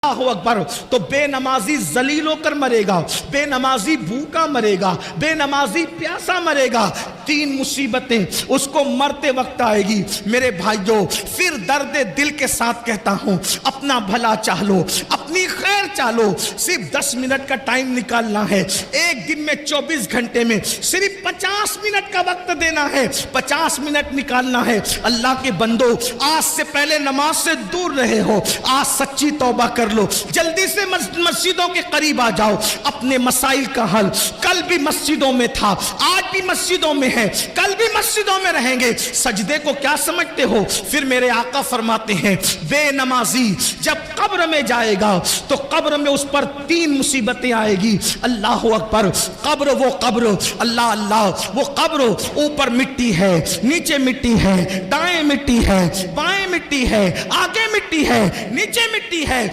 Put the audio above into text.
اللہ اکبر. تو بے نمازی ذلیل ہو کر مرے گا، بے نمازی بھوکا مرے گا، بے نمازی پیاسا مرے گا. تین مصیبتیں اس کو مرتے وقت آئے گی. میرے بھائیوں، پھر درد دل کے ساتھ کہتا ہوں، اپنا بھلا چاہ لو، اپنی خیر چاہ لو. صرف 10 منٹ کا ٹائم نکالنا ہے. ایک دن میں 24 گھنٹے میں صرف 50 منٹ کا وقت دینا ہے. 50 منٹ نکالنا ہے. اللہ کے بندو، آج سے پہلے نماز سے دور رہے ہو، آج سچی توبہ کر لو. جلدی سے مسجدوں کے قریب آ جاؤ. اپنے مسائل کا حل کل بھی مسجدوں میں تھا، آج بھی مسجدوں میں ہے، کل بھی مسجدوں میں رہیں گے. سجدے کو کیا سمجھتے ہو؟ پھر میرے آقا فرماتے ہیں، بے نمازی جب قبر میں جائے گا تو قبر میں اس پر 3 مصیبتیں آئے گی. اللہ اکبر. قبر، وہ قبر، اللہ اللہ، وہ قبر اوپر مٹی ہے، نیچے مٹی ہے، دائیں مٹی ہے، بائیں مٹی ہے، آگے مٹی ہے، نیچے مٹی ہے.